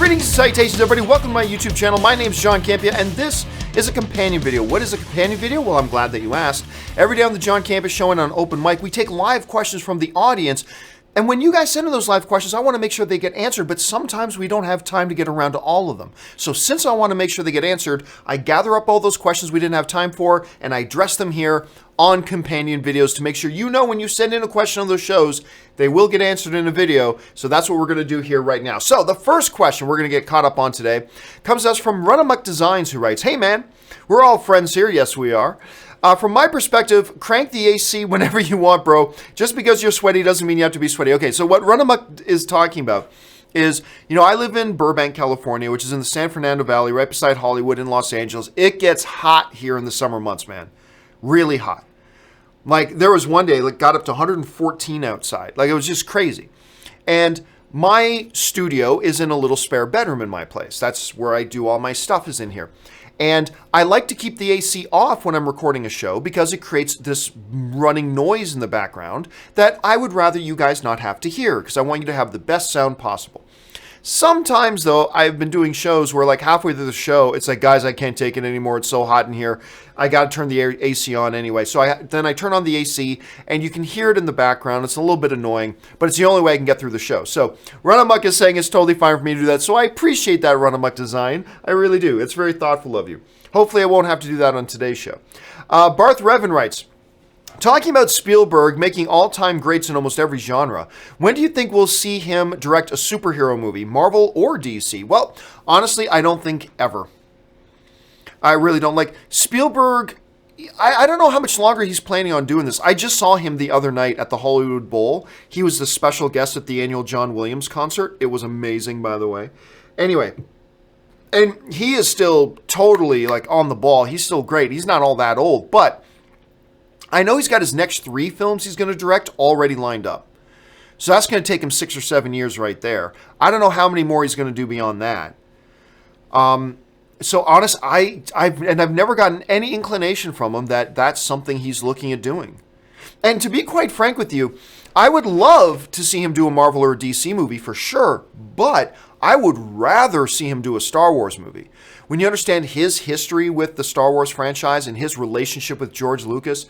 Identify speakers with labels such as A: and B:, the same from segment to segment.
A: Greetings and salutations, everybody. Welcome to my YouTube channel. My name is John Campia, and this is a companion video. What is a companion video? Well, I'm glad that you asked. Every day on the John Campia Show and on Open Mic, we take live questions from the audience. And when you guys send in those live questions, I want to make sure they get answered, but sometimes we don't have time to get around to all of them. So since I want to make sure they get answered, I gather up all those questions we didn't have time for, and I address them here on companion videos to make sure you know when you send in a question on those shows, they will get answered in a video. So that's what we're going to do here right now. So the first question we're going to get caught up on today comes to us from Run Amok Designs, who writes, "Hey man, we're all friends here." Yes, we are. From my perspective, crank the AC whenever you want, bro. Just because you're sweaty doesn't mean you have to be sweaty. Okay, so what Run Amok is talking about is, you know, I live in Burbank, California, which is in the San Fernando Valley, right beside Hollywood in Los Angeles. It gets hot here in the summer months, man. Really hot. Like, there was one day, like, got up to 114 outside. Like, it was just crazy. And my studio is in a little spare bedroom in my place. That's where I do all my stuff, is in here. And I like to keep the AC off when I'm recording a show because it creates this running noise in the background that I would rather you guys not have to hear, because I want you to have the best sound possible. Sometimes, though, I've been doing shows where, like, halfway through the show, it's like, guys, I can't take it anymore. It's so hot in here. I got to turn the AC on anyway. So then I turn on the AC, and you can hear it in the background. It's a little bit annoying, but it's the only way I can get through the show. So Run Amok is saying it's totally fine for me to do that. So I appreciate that, Run Amok Design. I really do. It's very thoughtful of you. Hopefully I won't have to do that on today's show. Barth Revan writes, "Talking about Spielberg making all-time greats in almost every genre, when do you think we'll see him direct a superhero movie, Marvel or DC?" Well, honestly, I don't think ever. I really don't. Like, Spielberg, I don't know how much longer he's planning on doing this. I just saw him the other night at the Hollywood Bowl. He was the special guest at the annual John Williams concert. It was amazing, by the way. Anyway, and he is still totally, like, on the ball. He's still great. He's not all that old, but I know he's got his next 3 films he's going to direct already lined up. So that's going to take him 6 or 7 years right there. I don't know how many more he's going to do beyond that. So honest, I've never gotten any inclination from him that that's something he's looking at doing. And to be quite frank with you, I would love to see him do a Marvel or a DC movie for sure, but I would rather see him do a Star Wars movie. When you understand his history with the Star Wars franchise and his relationship with George Lucas,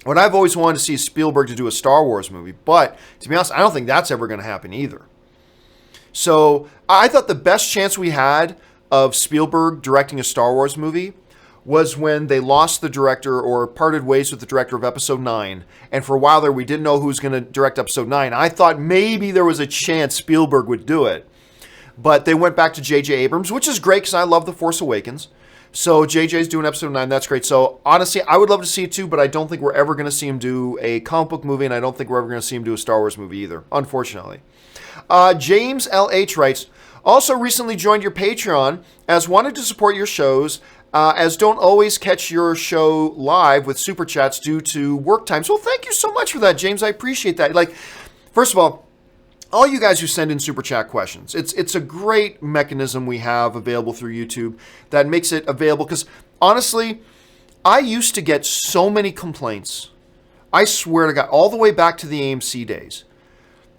A: what I've always wanted to see is Spielberg to do a Star Wars movie. But to be honest, I don't think that's ever going to happen either. So I thought the best chance we had of Spielberg directing a Star Wars movie was when they lost the director or parted ways with the director of Episode 9. And for a while there, we didn't know who was going to direct Episode 9. I thought maybe there was a chance Spielberg would do it. But they went back to J.J. Abrams, which is great because I love The Force Awakens. So JJ's doing Episode 9. That's great. So honestly, I would love to see it too, but I don't think we're ever going to see him do a comic book movie, and I don't think we're ever going to see him do a Star Wars movie either, unfortunately. James L.H. writes, "Also recently joined your Patreon, as wanted to support your shows, as don't always catch your show live with Super Chats due to work times." Well, thank you so much for that, James. I appreciate that. Like, first of all you guys who send in Super Chat questions, it's a great mechanism we have available through YouTube that makes it available, because honestly, I used to get so many complaints. I swear to God, all the way back to the AMC days.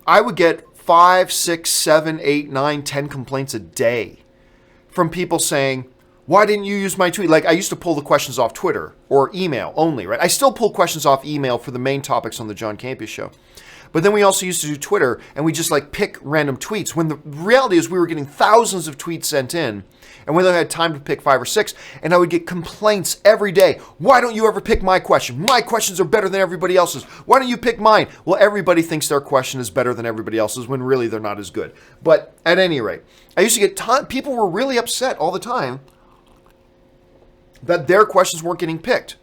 A: I would get 5, 6, 7, 8, 9, 10 complaints a day from people saying, "Why didn't you use my tweet?" Like, I used to pull the questions off Twitter or email only, right? I still pull questions off email for the main topics on the John Campia Show. But then we also used to do Twitter, and we just, like, pick random tweets, when the reality is we were getting thousands of tweets sent in, and we only had time to pick 5 or 6, and I would get complaints every day. "Why don't you ever pick my question? My questions are better than everybody else's. Why don't you pick mine?" Well, everybody thinks their question is better than everybody else's, when really they're not as good. But at any rate, I used to get people were really upset all the time that their questions weren't getting picked.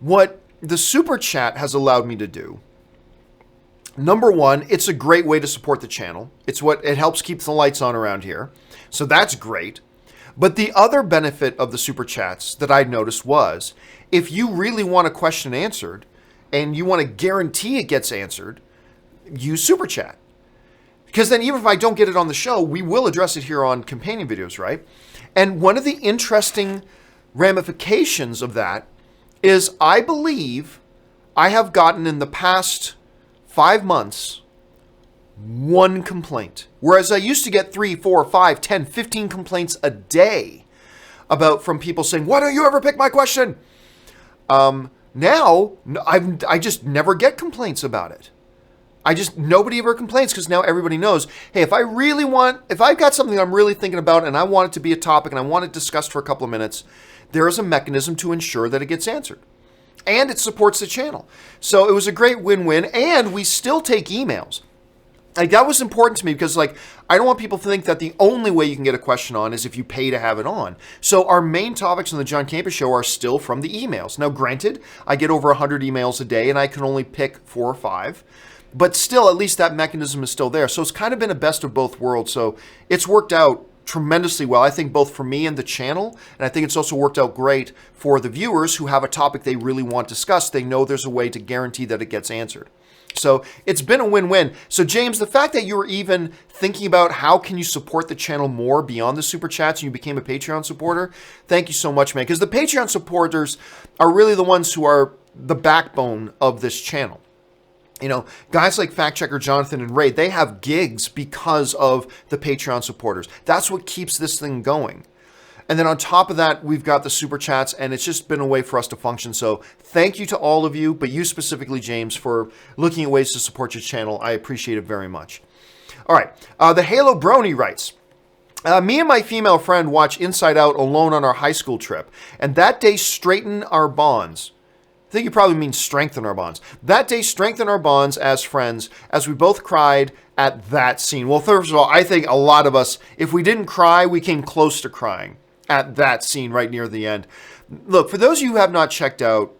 A: What the Super Chat has allowed me to do, number one, it's a great way to support the channel. It helps keep the lights on around here. So that's great. But the other benefit of the Super Chats that I noticed was, if you really want a question answered and you want to guarantee it gets answered, use Super Chat. Because then even if I don't get it on the show, we will address it here on companion videos, right? And one of the interesting ramifications of that is, I believe I have gotten in the past 5 months one complaint. Whereas I used to get 3, 4, 5, 10, 15 complaints a day from people saying, why don't you ever pick my question? Now, I just never get complaints about it. Nobody ever complains because now everybody knows, hey, if I've got something I'm really thinking about and I want it to be a topic and I want it discussed for a couple of minutes, there is a mechanism to ensure that it gets answered. And it supports the channel. So it was a great win-win, and we still take emails. Like, that was important to me because, like, I don't want people to think that the only way you can get a question on is if you pay to have it on. So our main topics on the John Campea Show are still from the emails. Now, granted, I get over 100 emails a day, and I can only pick 4 or 5. But still, at least that mechanism is still there. So it's kind of been a best of both worlds. So it's worked out tremendously well, I think, both for me and the channel. And I think it's also worked out great for the viewers who have a topic they really want discussed. They know there's a way to guarantee that it gets answered. So it's been a win-win. So James, the fact that you were even thinking about how can you support the channel more beyond the Super Chats and you became a Patreon supporter, thank you so much, man. Because the Patreon supporters are really the ones who are the backbone of this channel. You know, guys like Fact Checker Jonathan and Ray, they have gigs because of the Patreon supporters. That's what keeps this thing going. And then on top of that, we've got the Super Chats, and it's just been a way for us to function. So thank you to all of you, but you specifically, James, for looking at ways to support your channel. I appreciate it very much. All right. The Halo Brony writes, me and my female friend watch Inside Out alone on our high school trip, and that day straightened our bonds. I think you probably mean strengthen our bonds. That day strengthened our bonds as friends as we both cried at that scene. Well, first of all, I think a lot of us, if we didn't cry, we came close to crying at that scene right near the end. Look, for those of you who have not checked out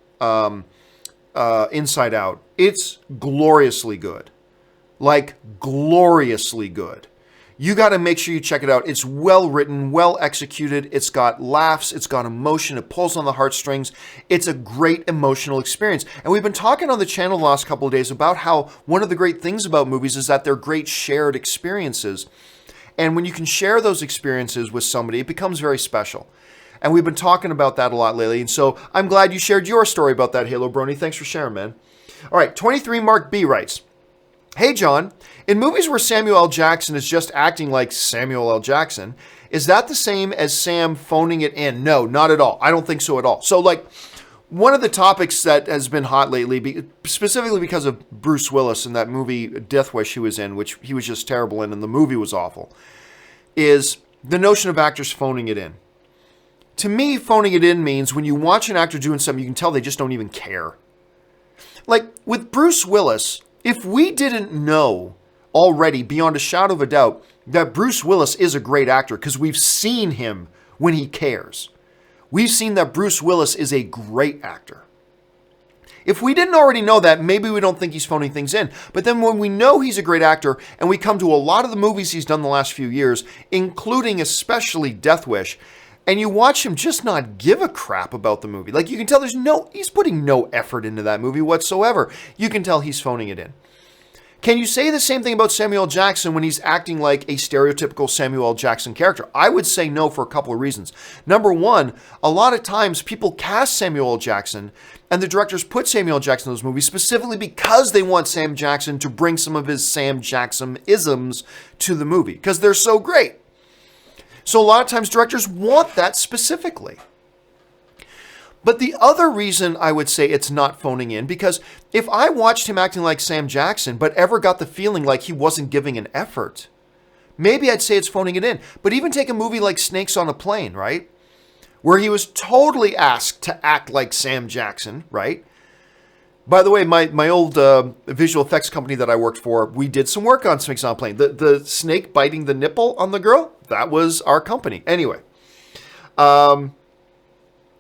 A: Inside Out, it's gloriously good. Like, gloriously good. You got to make sure you check it out. It's well written, well executed. It's got laughs. It's got emotion. It pulls on the heartstrings. It's a great emotional experience. And we've been talking on the channel the last couple of days about how one of the great things about movies is that they're great shared experiences. And when you can share those experiences with somebody, it becomes very special. And we've been talking about that a lot lately. And so I'm glad you shared your story about that, Halo Brony. Thanks for sharing, man. All right, 23 Mark B writes, hey, John, in movies where Samuel L. Jackson is just acting like Samuel L. Jackson, is that the same as Sam phoning it in? No, not at all. I don't think so at all. So, like, one of the topics that has been hot lately, specifically because of Bruce Willis in that movie Death Wish he was in, which he was just terrible in, and the movie was awful, is the notion of actors phoning it in. To me, phoning it in means when you watch an actor doing something, you can tell they just don't even care. Like, with Bruce Willis, if we didn't know already, beyond a shadow of a doubt, that Bruce Willis is a great actor, because we've seen him when he cares. We've seen that Bruce Willis is a great actor. If we didn't already know that, maybe we don't think he's phoning things in. But then when we know he's a great actor, and we come to a lot of the movies he's done the last few years, including especially Death Wish, and you watch him just not give a crap about the movie. Like, you can tell he's putting no effort into that movie whatsoever. You can tell he's phoning it in. Can you say the same thing about Samuel L. Jackson when he's acting like a stereotypical Samuel L. Jackson character? I would say no for a couple of reasons. Number one, a lot of times people cast Samuel L. Jackson and the directors put Samuel L. Jackson in those movies specifically because they want Sam Jackson to bring some of his Sam Jackson-isms to the movie because they're so great. So a lot of times directors want that specifically. But the other reason I would say it's not phoning in, because if I watched him acting like Sam Jackson, but ever got the feeling like he wasn't giving an effort, maybe I'd say it's phoning it in. But even take a movie like Snakes on a Plane, right? Where he was totally asked to act like Sam Jackson, right? By the way, my old visual effects company that I worked for, we did some work on Snakes on a Plane. The snake biting the nipple on the girl, that was our company. Anyway.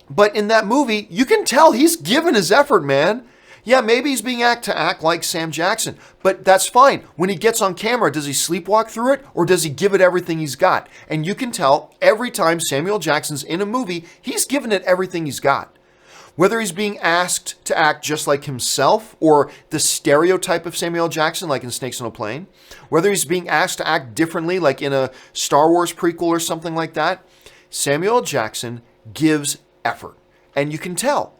A: But in that movie, you can tell he's given his effort, man. Yeah, maybe he's being asked to act like Sam Jackson, but that's fine. When he gets on camera, does he sleepwalk through it, or does he give it everything he's got? And you can tell every time Samuel Jackson's in a movie, he's given it everything he's got. Whether he's being asked to act just like himself, or the stereotype of Samuel Jackson, like in Snakes on a Plane, whether he's being asked to act differently, like in a Star Wars prequel or something like that, Samuel Jackson gives effort, and you can tell.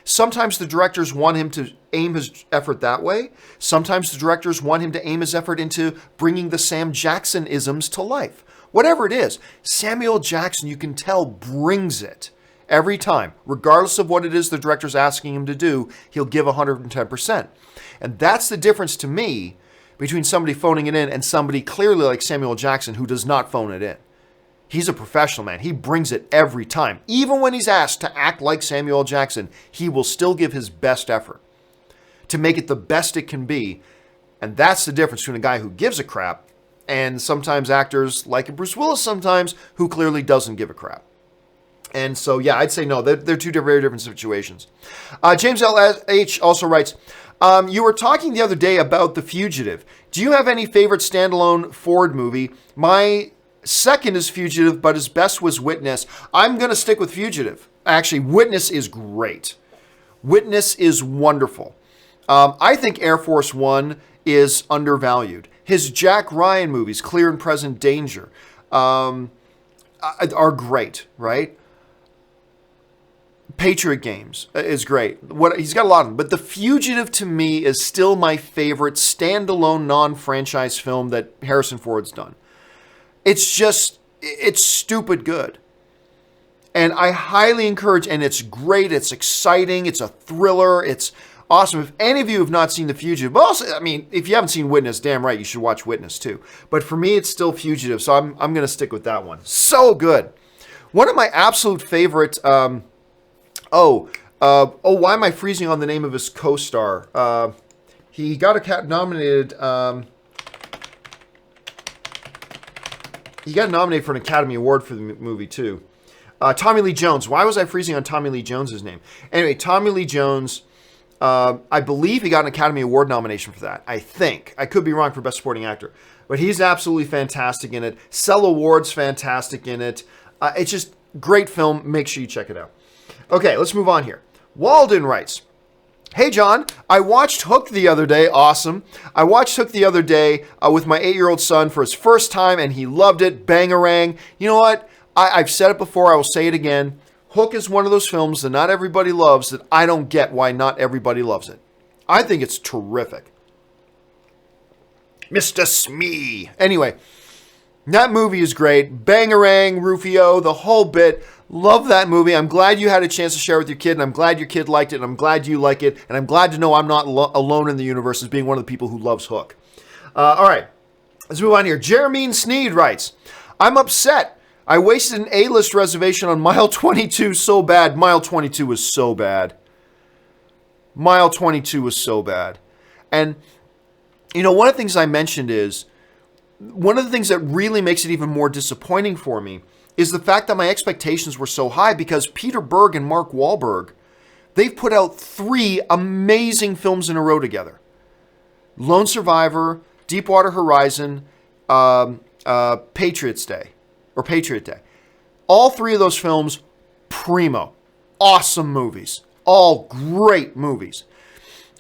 A: Sometimes the directors want him to aim his effort that way. Sometimes the directors want him to aim his effort into bringing the Sam Jackson-isms to life. Whatever it is, Samuel Jackson, you can tell, brings it every time. Regardless of what it is the director's asking him to do, he'll give 110%. And that's the difference to me between somebody phoning it in and somebody clearly like Samuel Jackson who does not phone it in. He's a professional, man. He brings it every time. Even when he's asked to act like Samuel Jackson, he will still give his best effort to make it the best it can be. And that's the difference between a guy who gives a crap and sometimes actors like Bruce Willis sometimes who clearly doesn't give a crap. And so, yeah, I'd say no. They're two very different situations. James L.H. also writes, you were talking the other day about The Fugitive. Do you have any favorite standalone Ford movie? My second is Fugitive, but his best was Witness. I'm going to stick with Fugitive. Actually, Witness is great. Witness is wonderful. I think Air Force One is undervalued. His Jack Ryan movies, Clear and Present Danger, are great, right? Patriot Games is great. He's got a lot of them. But The Fugitive, to me, is still my favorite standalone non-franchise film that Harrison Ford's done. It's stupid good. And I highly encourage, and it's great, it's exciting, it's a thriller, it's awesome. If any of you have not seen The Fugitive, but also, I mean, if you haven't seen Witness, damn right, you should watch Witness too. But for me, it's still Fugitive, so I'm going to stick with that one. So good. One of my absolute favorite, why am I freezing on the name of his co-star? He got nominated, he got nominated for an Academy Award for the movie too. Tommy Lee Jones. Why was I freezing on Tommy Lee Jones' name? Anyway, Tommy Lee Jones, I believe he got an Academy Award nomination for that. I think. I could be wrong for Best Supporting Actor. But he's absolutely fantastic in it. Cella Ward's fantastic in it. It's just great film. Make sure you check it out. Okay, let's move on here. Walden writes, hey, John, I watched Hook the other day. Awesome. I watched Hook the other day with my 8-year-old son for his first time, and he loved it. Bangarang. You know what? I've said it before. I will say it again. Hook is one of those films that not everybody loves that I don't get why not everybody loves it. I think it's terrific. Mr. Smee. Anyway, that movie is great. Bangarang, Rufio, the whole bit. Love that movie. I'm glad you had a chance to share with your kid, and I'm glad your kid liked it, and I'm glad you like it, and I'm glad to know I'm not alone in the universe as being one of the people who loves Hook. All right, let's move on here. Jeremy Sneed writes, I'm upset. I wasted an A-list reservation on Mile 22 so bad. Mile 22 was so bad. Mile 22 was so bad. And, you know, one of the things I mentioned is, one of the things that really makes it even more disappointing for me is the fact that my expectations were so high because Peter Berg and Mark Wahlberg, they've put out 3 amazing films in a row together. Lone Survivor, Deepwater Horizon, Patriot Day. All 3 of those films, primo. Awesome movies. All great movies.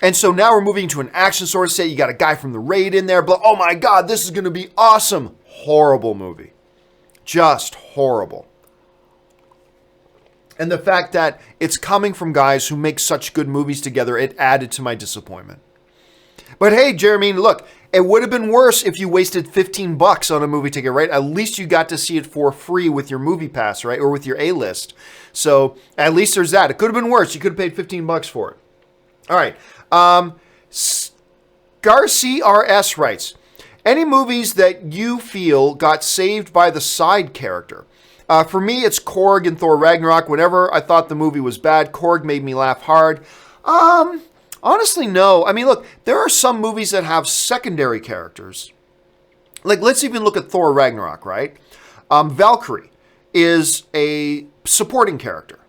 A: And so now we're moving to an action sort of set. You got a guy from The Raid in there. But oh my God, this is going to be awesome. Horrible movie. Just horrible. And the fact that it's coming from guys who make such good movies together, it added to my disappointment. But hey, Jeremy, look, it would have been worse if you wasted $15 on a movie ticket, right? At least you got to see it for free with your movie pass, right? Or with your A-list. So at least there's that. It could have been worse. You could have paid $15 for it. All right. Garcia RS writes, any movies that you feel got saved by the side character? For me, it's Korg in Thor Ragnarok. Whenever I thought the movie was bad, Korg made me laugh hard. Honestly, no. I mean, look, there are some movies that have secondary characters. Like, let's even look at Thor Ragnarok, right? Valkyrie is a supporting character.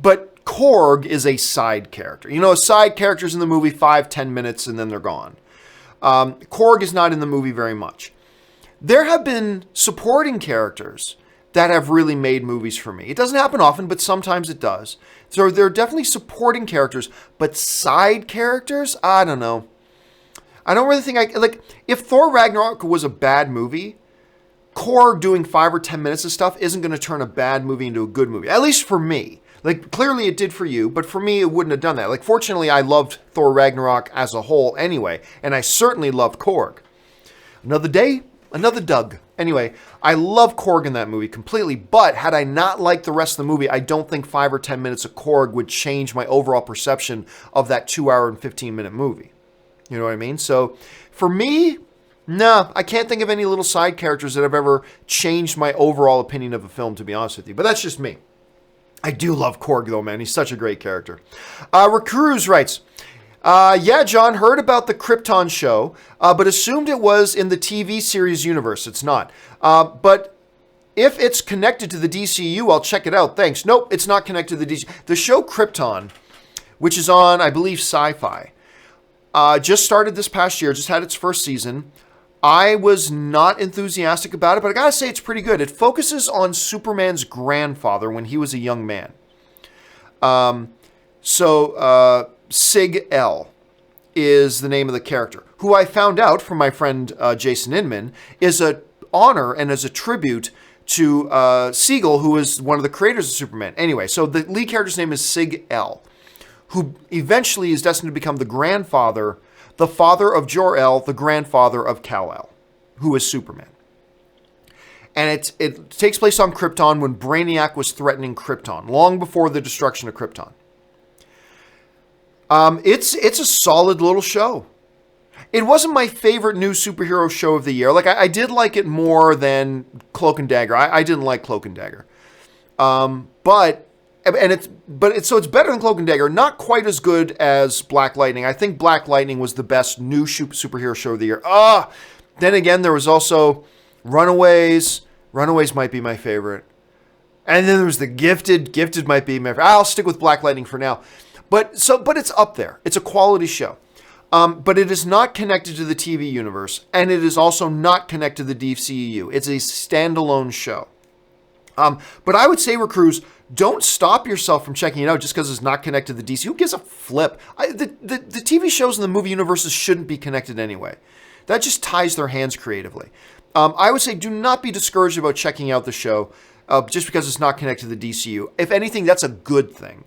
A: But Korg is a side character. You know, side characters in the movie 5-10 minutes and then they're gone. Korg is not in the movie very much. There have been supporting characters that have really made movies for me. It doesn't happen often, but sometimes it does. So there are definitely supporting characters, but side characters, I don't know. I don't really think if Thor Ragnarok was a bad movie, Korg doing 5 or 10 minutes of stuff isn't going to turn a bad movie into a good movie. At least for me. Like, clearly it did for you, but for me, it wouldn't have done that. Like, fortunately, I loved Thor Ragnarok as a whole anyway, and I certainly loved Korg. Another day, another Doug. Anyway, I love Korg in that movie completely, but had I not liked the rest of the movie, I don't think 5 or 10 minutes of Korg would change my overall perception of that 2-hour and 15-minute movie. You know what I mean? So, for me, no, I can't think of any little side characters that have ever changed my overall opinion of a film, to be honest with you. But that's just me. I do love Korg, though, man. He's such a great character. Recrues writes, yeah, John, heard about the Krypton show, but assumed it was in the TV series universe. It's not. But if it's connected to the DCU, I'll check it out. Thanks. Nope, it's not connected to the DCU. The show Krypton, which is on, I believe, Sci-Fi, just started this past year, just had its first season. I was not enthusiastic about it, but I gotta say it's pretty good. It focuses on Superman's grandfather when he was a young man. Sig L is the name of the character, who I found out from my friend Jason Inman is an honor and as a tribute to Siegel, who is one of the creators of Superman. Anyway, so the lead character's name is Sig L, who eventually is destined to become the grandfather, the father of Jor-El, the grandfather of Kal-El, who is Superman. And it takes place on Krypton when Brainiac was threatening Krypton, long before the destruction of Krypton. It's a solid little show. It wasn't my favorite new superhero show of the year. Like, I did like it more than Cloak and Dagger. I didn't like Cloak and Dagger. But it's better than Cloak and Dagger. Not quite as good as Black Lightning. I think Black Lightning was the best new superhero show of the year. Then again, there was also Runaways. Runaways might be my favorite. And then there was The Gifted. Gifted might be my favorite. I'll stick with Black Lightning for now. But it's up there. It's a quality show. But it is not connected to the TV universe, and it is also not connected to the DCEU. It's a standalone show. But I would say, Recrues, don't stop yourself from checking it out just because it's not connected to the DC. Who gives a flip? The TV shows in the movie universes shouldn't be connected anyway. That just ties their hands creatively. I would say do not be discouraged about checking out the show just because it's not connected to the DCU. If anything, that's a good thing.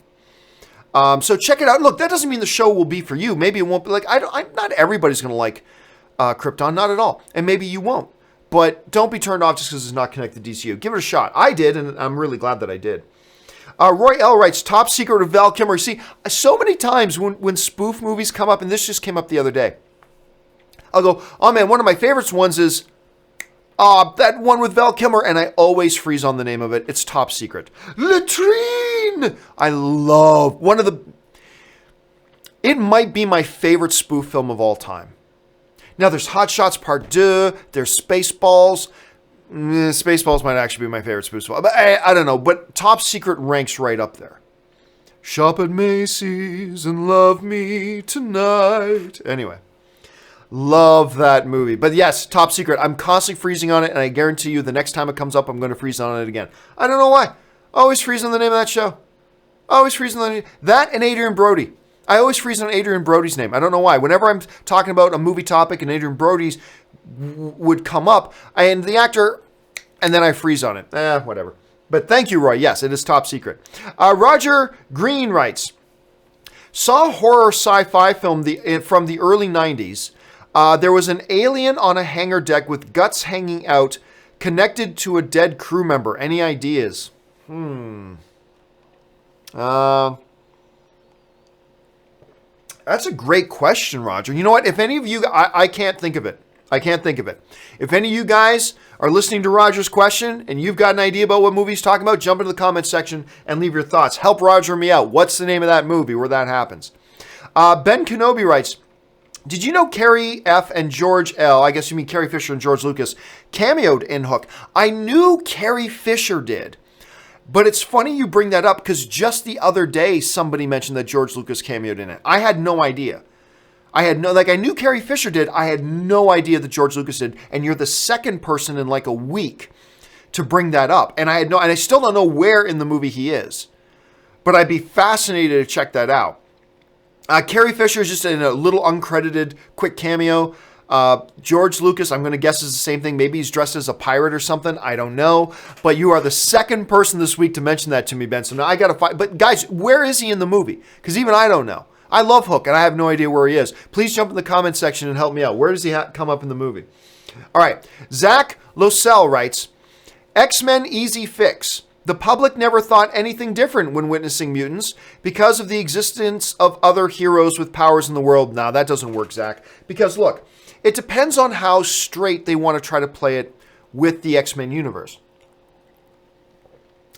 A: So check it out. Look, that doesn't mean the show will be for you. Maybe it won't be like, not everybody's going to like Krypton, not at all. And maybe you won't. But don't be turned off just because it's not connected to DCU. Give it a shot. I did, and I'm really glad that I did. Roy L. writes, Top Secret of Val Kilmer. See, so many times when spoof movies come up, and this just came up the other day, I'll go, oh man, one of my favorites ones is that one with Val Kilmer, and I always freeze on the name of it. It's Top Secret. Latrine! I love it might be my favorite spoof film of all time. Now, there's Hot Shots Part 2, there's Spaceballs. Spaceballs might actually be my favorite spoof film. But I don't know, but Top Secret ranks right up there. Shop at Macy's and love me tonight. Anyway. Love that movie. But yes, Top Secret. I'm constantly freezing on it, and I guarantee you the next time it comes up, I'm going to freeze on it again. I don't know why. Always freeze on the name of that show. Always freeze on the name. That and Adrian Brody. I always freeze on Adrian Brody's name. I don't know why. Whenever I'm talking about a movie topic and Adrian Brody's would come up, and the actor, and then I freeze on it. Whatever. But thank you, Roy. Yes, it is Top Secret. Roger Green writes, saw a horror sci-fi film from the early 90s. There was an alien on a hangar deck with guts hanging out, connected to a dead crew member. Any ideas? That's a great question, Roger. You know what? If any of you, I can't think of it. I can't think of it. If any of you guys are listening to Roger's question and you've got an idea about what movie he's talking about, jump into the comment section and leave your thoughts. Help Roger and me out. What's the name of that movie where that happens? Ben Kenobi writes, did you know Carrie F. and George L., I guess you mean Carrie Fisher and George Lucas, cameoed in Hook? I knew Carrie Fisher did. But it's funny you bring that up because just the other day somebody mentioned that George Lucas cameoed in it. I had no idea. I knew Carrie Fisher did. I had no idea that George Lucas did. And you're the second person in like a week to bring that up. And I still don't know where in the movie he is. But I'd be fascinated to check that out. Carrie Fisher is just in a little uncredited quick cameo. George Lucas, I'm going to guess is the same thing. Maybe he's dressed as a pirate or something. I don't know. But you are the second person this week to mention that to me, Ben. So now I got to find. But guys, where is he in the movie? Because even I don't know. I love Hook, and I have no idea where he is. Please jump in the comment section and help me out. Where does he come up in the movie? All right. Zach Losell writes, X-Men Easy Fix. The public never thought anything different when witnessing mutants because of the existence of other heroes with powers in the world. Nah, that doesn't work, Zach. Because look, it depends on how straight they want to try to play it with the X-Men universe.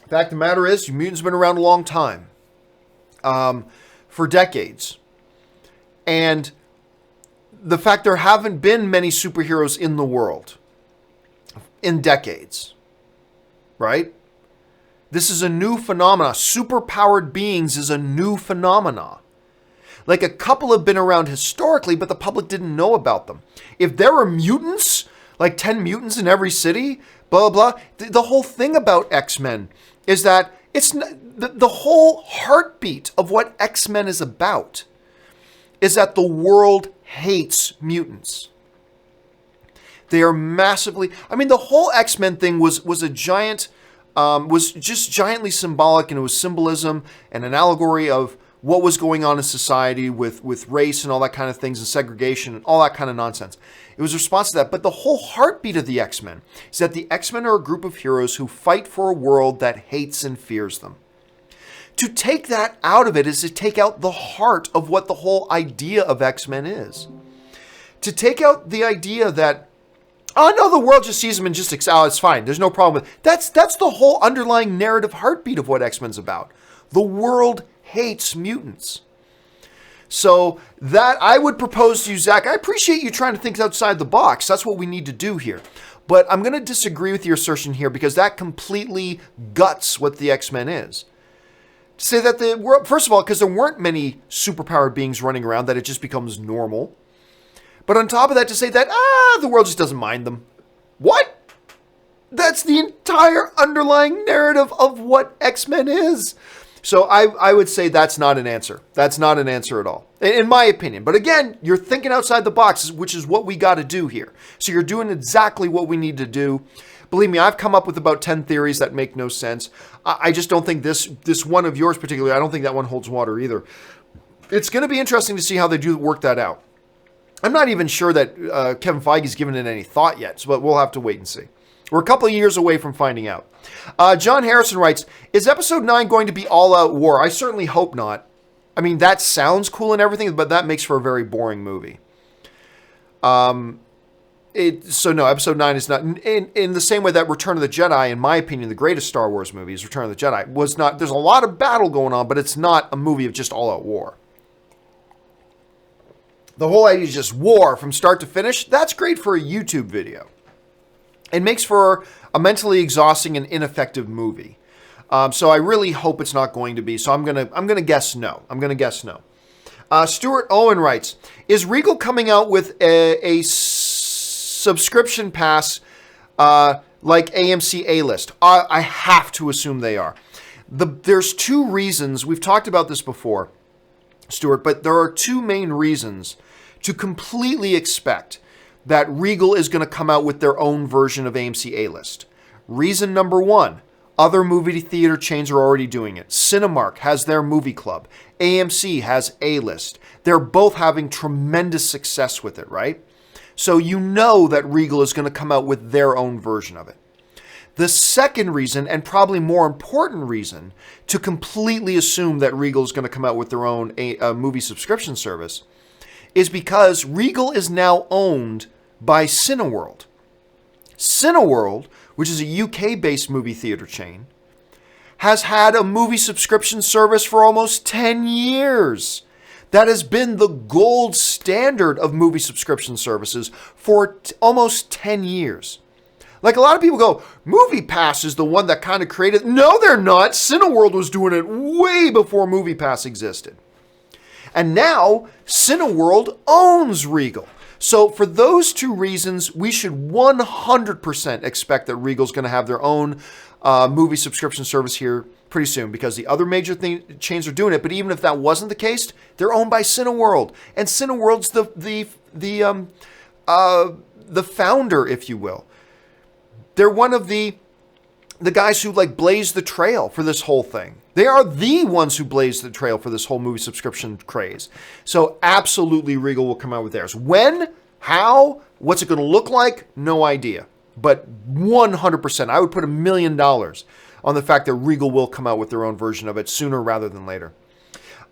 A: The fact of the matter is, mutants have been around a long time. For decades. And the fact there haven't been many superheroes in the world in decades. Right? This is a new phenomena. Superpowered beings is a new phenomena. Like a couple have been around historically, but the public didn't know about them. If there were mutants, like 10 mutants in every city, blah, blah, blah, the whole thing about X-Men is that it's the whole heartbeat of what X-Men is about is that the world hates mutants. They are massively, I mean, the whole X-Men thing was a giant, was just giantly symbolic, and it was symbolism and an allegory of what was going on in society with race and all that kind of things and segregation and all that kind of nonsense. It was a response to that. But the whole heartbeat of the X-Men is that the X-Men are a group of heroes who fight for a world that hates and fears them. To take that out of it is to take out the heart of what the whole idea of X-Men is. To take out the idea that, oh no, the world just sees them and just it's fine. There's no problem with it. That's the whole underlying narrative heartbeat of what X-Men's about. The world hates mutants. So that I would propose to you, Zach, I appreciate you trying to think outside the box. That's what we need to do here. But I'm going to disagree with your assertion here because that completely guts what the X-Men is. To say that the world, first of all, because there weren't many superpowered beings running around, that it just becomes normal. But on top of that, to say that, the world just doesn't mind them. What? That's the entire underlying narrative of what X-Men is. So I would say that's not an answer. That's not an answer at all, in my opinion. But again, you're thinking outside the box, which is what we got to do here. So you're doing exactly what we need to do. Believe me, I've come up with about 10 theories that make no sense. I just don't think this one of yours particularly, I don't think that one holds water either. It's going to be interesting to see how they do work that out. I'm not even sure that Kevin Feige's given it any thought yet, but we'll have to wait and see. We're a couple of years away from finding out. John Harrison writes, is episode 9 going to be all-out war? I certainly hope not. I mean, that sounds cool and everything, but that makes for a very boring movie. So no, episode 9 is not, in the same way that Return of the Jedi, in my opinion, the greatest Star Wars movie is Return of the Jedi, was not, there's a lot of battle going on, but it's not a movie of just all-out war. The whole idea is just war from start to finish. That's great for a YouTube video. It makes for a mentally exhausting and ineffective movie. So I really hope it's not going to be. So I'm gonna guess no. I'm gonna guess no. Stuart Owen writes, is Regal coming out with a subscription pass like AMC A-List? I have to assume they are. There's two reasons. We've talked about this before, Stuart, but there are two main reasons to completely expect that Regal is going to come out with their own version of AMC A-List. Reason number one, other movie theater chains are already doing it. Cinemark has their movie club. AMC has A-List. They're both having tremendous success with it, right? So you know that Regal is going to come out with their own version of it. The second reason, and probably more important reason, to completely assume that Regal is going to come out with their own movie subscription service is because Regal is now owned by Cineworld. Cineworld, which is a UK-based movie theater chain, has had a movie subscription service for almost 10 years. That has been the gold standard of movie subscription services for almost 10 years. Like a lot of people go, MoviePass is the one that kind of created. No, they're not. Cineworld was doing it way before MoviePass existed. And now Cineworld owns Regal. So for those two reasons, we should 100% expect that Regal's going to have their own movie subscription service here pretty soon, because the other major chains are doing it. But even if that wasn't the case, they're owned by Cineworld, and Cineworld's the the founder, if you will. They're one of the guys who like blazed the trail for this whole thing. They are the ones who blazed the trail for this whole movie subscription craze. So absolutely Regal will come out with theirs. When? How? What's it going to look like? No idea. But 100%, I would put $1 million on the fact that Regal will come out with their own version of it sooner rather than later.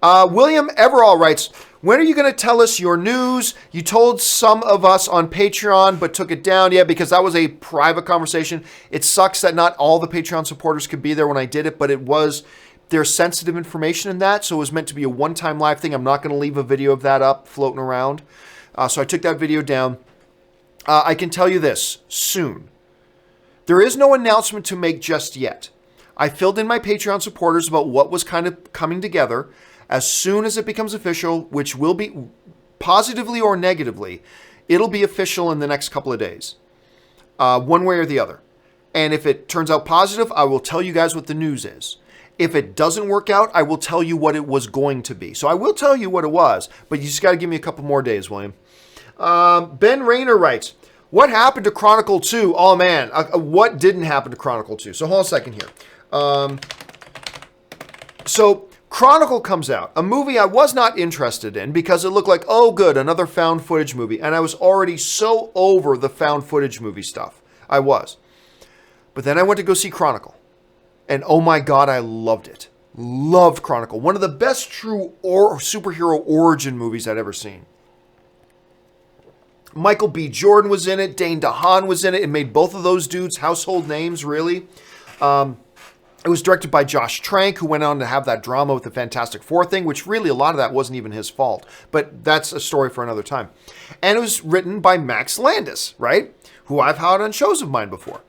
A: William Everall writes, when are you going to tell us your news? You told some of us on Patreon, but took it down. Yeah, because that was a private conversation. It sucks that not all the Patreon supporters could be there when I did it, but there's sensitive information in that, so it was meant to be a one-time live thing. I'm not going to leave a video of that up floating around. So I took that video down. I can tell you this, soon. There is no announcement to make just yet. I filled in my Patreon supporters about what was kind of coming together. As soon as it becomes official, which will be positively or negatively, it'll be official in the next couple of days, one way or the other. And if it turns out positive, I will tell you guys what the news is. If it doesn't work out, I will tell you what it was going to be. So I will tell you what it was, but you just got to give me a couple more days, William. Ben Rayner writes, what happened to Chronicle 2? Oh, man. What didn't happen to Chronicle 2? So hold on a second here. So Chronicle comes out, a movie I was not interested in because it looked like, oh, good, another found footage movie. And I was already so over the found footage movie stuff. I was. But then I went to go see Chronicle. And oh my God, I loved it. Loved Chronicle. One of the best true superhero origin movies I'd ever seen. Michael B. Jordan was in it. Dane DeHaan was in it. It made both of those dudes household names, really. It was directed by Josh Trank, who went on to have that drama with the Fantastic Four thing, which really a lot of that wasn't even his fault. But that's a story for another time. And it was written by Max Landis, right? Who I've had on shows of mine before.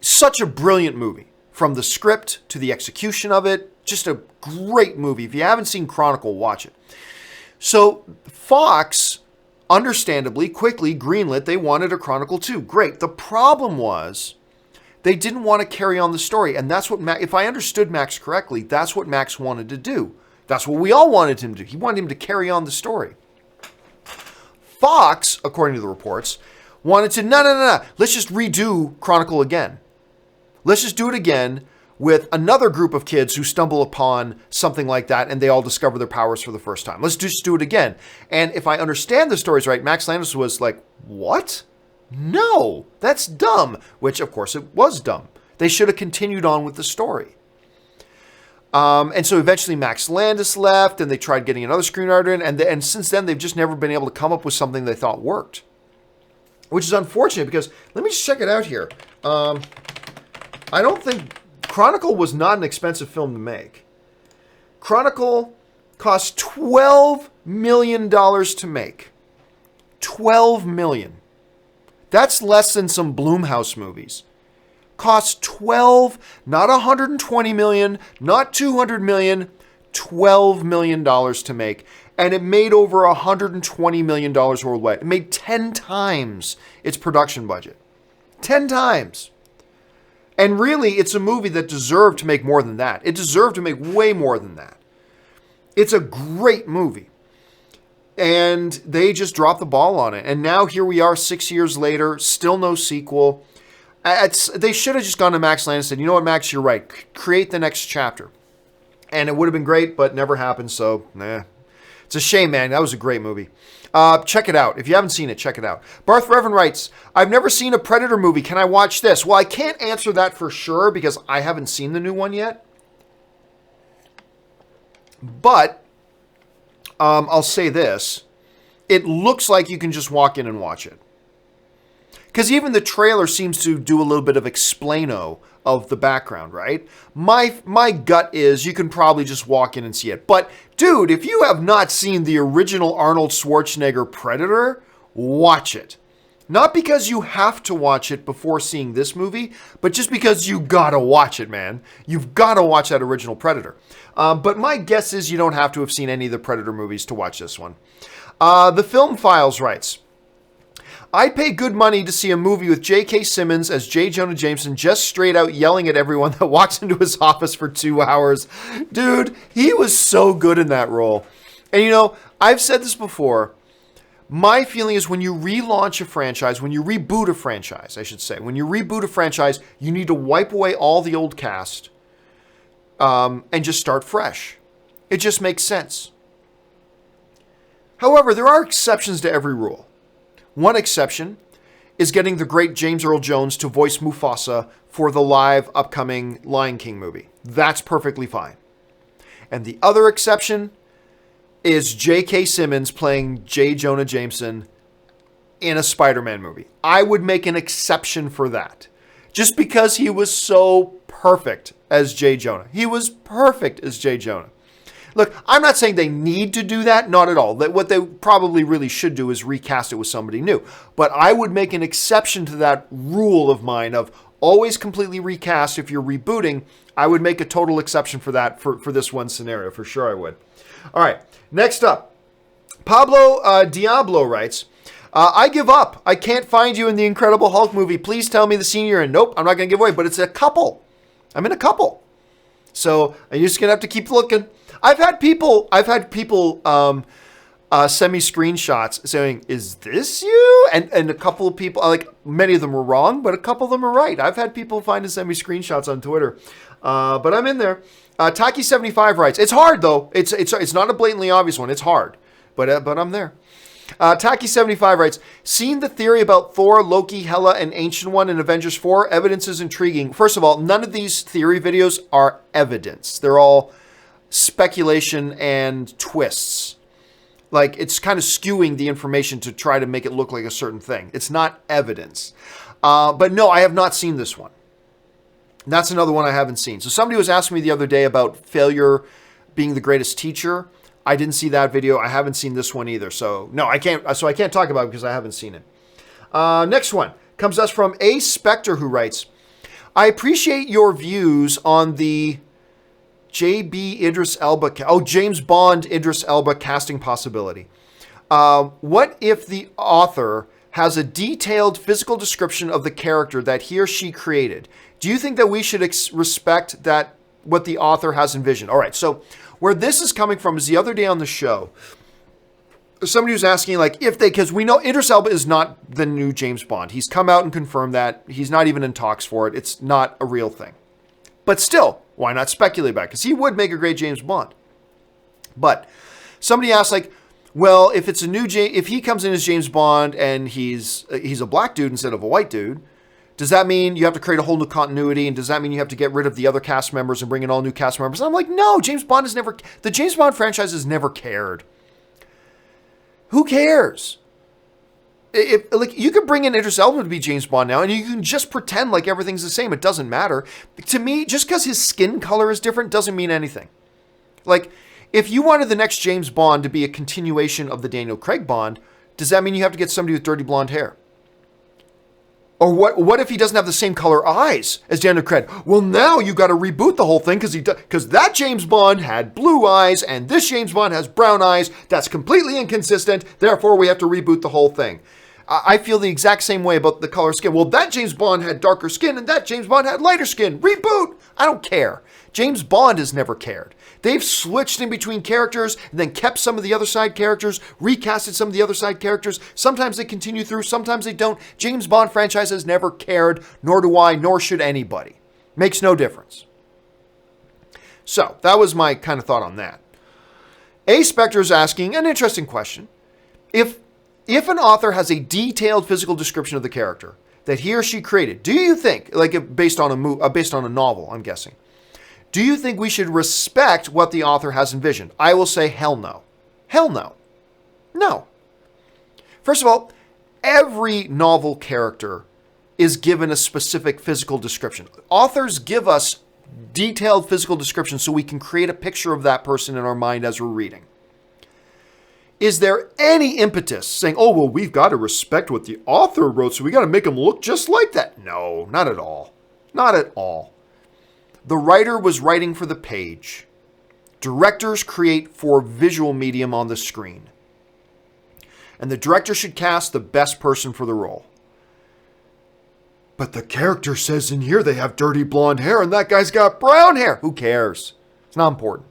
A: Such a brilliant movie. From the script to the execution of it. Just a great movie. If you haven't seen Chronicle, watch it. So Fox, understandably, quickly greenlit. They wanted a Chronicle 2. Great. The problem was they didn't want to carry on the story. And that's what, if I understood Max correctly, that's what Max wanted to do. That's what we all wanted him to do. He wanted him to carry on the story. Fox, according to the reports, wanted to, no. Let's just redo Chronicle again. Let's just do it again with another group of kids who stumble upon something like that and they all discover their powers for the first time. Let's just do it again. And if I understand the stories right, Max Landis was like, what? No, that's dumb. Which, of course, it was dumb. They should have continued on with the story. And so eventually Max Landis left and they tried getting another screenwriter in. And since then, they've just never been able to come up with something they thought worked. Which is unfortunate because, let me just check it out here. I don't think Chronicle was not an expensive film to make. Chronicle cost $12 million to make. $12 million. That's less than some Blumhouse movies. Cost 12, not 120 million, not 200 million, $12 million to make. And it made over $120 million worldwide. It made 10 times its production budget. 10 times. And really, it's a movie that deserved to make more than that. It deserved to make way more than that. It's a great movie. And they just dropped the ball on it. And now here we are 6 years later, still no sequel. They should have just gone to Max Landis and said, you know what, Max, you're right. Create the next chapter. And it would have been great, but never happened. So, it's a shame, man. That was a great movie. Check it out. If you haven't seen it, check it out. Barth Reverend writes, I've never seen a Predator movie. Can I watch this? Well, I can't answer that for sure because I haven't seen the new one yet. But I'll say this. It looks like you can just walk in and watch it. Because even the trailer seems to do a little bit of explaino of the background, right? My gut is you can probably just walk in and see it. But, dude, if you have not seen the original Arnold Schwarzenegger Predator, watch it. Not because you have to watch it before seeing this movie, but just because you gotta watch it, man. You've gotta watch that original Predator. But my guess is you don't have to have seen any of the Predator movies to watch this one. The Film Files writes, I'd pay good money to see a movie with J.K. Simmons as J. Jonah Jameson just straight out yelling at everyone that walks into his office for 2 hours. Dude, he was so good in that role. And you know, I've said this before, My feeling is when you relaunch a franchise, when you reboot a franchise, I should say, when you reboot a franchise, you need to wipe away all the old cast and just start fresh. It just makes sense. However, there are exceptions to every rule. One exception is getting the great James Earl Jones to voice Mufasa for the live upcoming Lion King movie. That's perfectly fine. And the other exception is J.K. Simmons playing J. Jonah Jameson in a Spider-Man movie. I would make an exception for that. Just because he was so perfect as J. Jonah. He was perfect as J. Jonah. Look, I'm not saying they need to do that, not at all. What they probably really should do is recast it with somebody new. But I would make an exception to that rule of mine of always completely recast if you're rebooting. I would make a total exception for that for this one scenario. For sure I would. All right, next up. Pablo Diablo writes, I give up. I can't find you in the Incredible Hulk movie. Please tell me the scene you're in. Nope, I'm not going to give away, but it's a couple. I'm in a couple. So I'm just going to have to keep looking. I've had people send me screenshots saying, is this you? And a couple of people, like many of them were wrong, but a couple of them are right. I've had people find and send me screenshots on Twitter. But I'm in there. Taki75 writes, it's hard though. It's not a blatantly obvious one. It's hard, but I'm there. Taki75 writes, seen the theory about Thor, Loki, Hela, and Ancient One in Avengers 4? Evidence is intriguing. First of all, none of these theory videos are evidence. They're all speculation and twists. Like, it's kind of skewing the information to try to make it look like a certain thing. It's not evidence. But no, I have not seen this one. That's another one I haven't seen. So somebody was asking me the other day about failure being the greatest teacher. I didn't see that video. I haven't seen this one either. So no, I can't talk about it because I haven't seen it. Next one comes us from A. Spectre, who writes, I appreciate your views on the James Bond Idris Elba casting possibility. What if the author has a detailed physical description of the character that he or she created? Do you think that we should respect that what the author has envisioned? All right, so where this is coming from is the other day on the show, somebody was asking, like, because we know Idris Elba is not the new James Bond. He's come out and confirmed that. He's not even in talks for it. It's not a real thing. But still, why not speculate about it? Because he would make a great James Bond. But somebody asked, like, well, if it's if he comes in as James Bond and he's a black dude instead of a white dude, does that mean you have to create a whole new continuity? And does that mean you have to get rid of the other cast members and bring in all new cast members? And I'm like, no, the James Bond franchise has never cared. Who cares? Like, you could bring in Idris Elba to be James Bond now, and you can just pretend like everything's the same. It doesn't matter. To me, just because his skin color is different doesn't mean anything. Like, if you wanted the next James Bond to be a continuation of the Daniel Craig Bond, does that mean you have to get somebody with dirty blonde hair? Or what if he doesn't have the same color eyes as Daniel Craig? Well, now you got to reboot the whole thing because that James Bond had blue eyes and this James Bond has brown eyes. That's completely inconsistent. Therefore, we have to reboot the whole thing. I feel the exact same way about the color skin. Well, that James Bond had darker skin and that James Bond had lighter skin. Reboot! I don't care. James Bond has never cared. They've switched in between characters and then kept some of the other side characters, recasted some of the other side characters. Sometimes they continue through, sometimes they don't. James Bond franchise has never cared, nor do I, nor should anybody. Makes no difference. So, that was my kind of thought on that. A. Spectre is asking an interesting question. If an author has a detailed physical description of the character that he or she created, do you think, like based on a novel, I'm guessing, do you think we should respect what the author has envisioned? I will say hell no. Hell no. No. First of all, every novel character is given a specific physical description. Authors give us detailed physical descriptions so we can create a picture of that person in our mind as we're reading. Is there any impetus saying, oh, well, we've got to respect what the author wrote, so we got to make him look just like that? No, not at all. Not at all. The writer was writing for the page. Directors create for visual medium on the screen. And the director should cast the best person for the role. But the character says in here they have dirty blonde hair and that guy's got brown hair. Who cares? It's not important.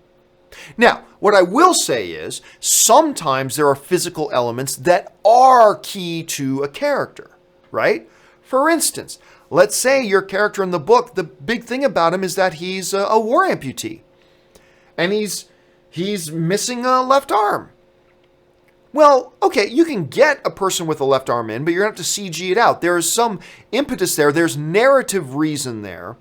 A: Now, what I will say is, sometimes there are physical elements that are key to a character, right? For instance, let's say your character in the book, the big thing about him is that he's a war amputee. And he's missing a left arm. Well, okay, you can get a person with a left arm in, but you're going to have to CG it out. There is some impetus there. There's narrative reason there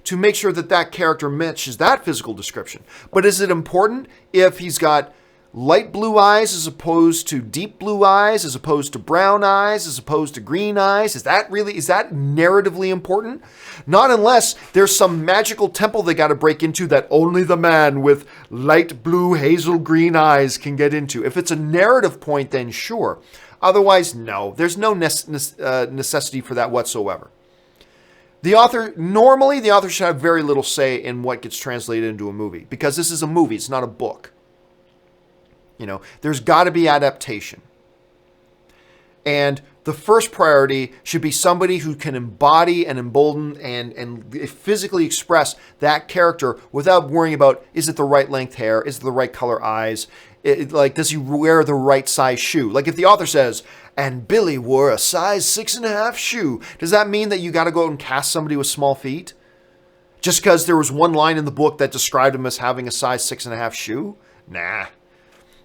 A: to make sure that that character matches that physical description. But is it important if he's got light blue eyes as opposed to deep blue eyes, as opposed to brown eyes, as opposed to green eyes? Is that narratively important? Not unless there's some magical temple they got to break into that only the man with light blue hazel green eyes can get into. If it's a narrative point, then sure. Otherwise, no. There's no necessity for that whatsoever. Normally the author should have very little say in what gets translated into a movie, because this is a movie, it's not a book. You know, there's got to be adaptation. And the first priority should be somebody who can embody and embolden and physically express that character without worrying about, is it the right length hair? Is it the right color eyes? Does he wear the right size shoe? Like if the author says, and Billy wore a size 6.5 shoe, does that mean that you got to go out and cast somebody with small feet? Just because there was one line in the book that described him as having a size 6.5 shoe? Nah.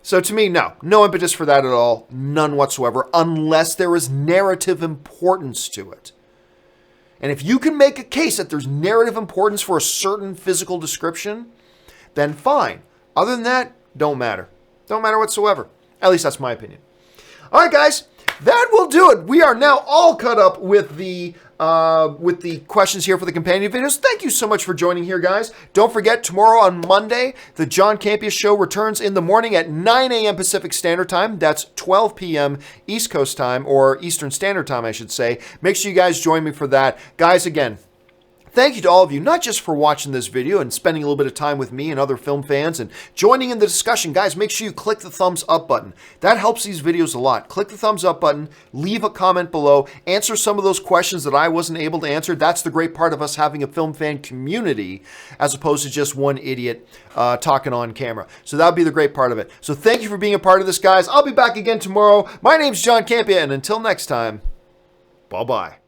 A: So to me, no impetus for that at all, none whatsoever, unless there is narrative importance to it. And if you can make a case that there's narrative importance for a certain physical description, then fine. Other than that, don't matter. Don't matter whatsoever. At least that's my opinion. All right, guys, that will do it. We are now all caught up with the questions here for the companion videos. Thank you so much for joining here, guys. Don't forget, tomorrow on Monday, the John Campea Show returns in the morning at 9 a.m. Pacific Standard Time. That's 12 p.m. East Coast Time, or Eastern Standard Time, I should say. Make sure you guys join me for that. Guys, again, thank you to all of you, not just for watching this video and spending a little bit of time with me and other film fans and joining in the discussion. Guys, make sure you click the thumbs up button. That helps these videos a lot. Click the thumbs up button, leave a comment below, answer some of those questions that I wasn't able to answer. That's the great part of us having a film fan community as opposed to just one idiot talking on camera. So that would be the great part of it. So thank you for being a part of this, guys. I'll be back again tomorrow. My name's John Campea, and until next time, bye-bye.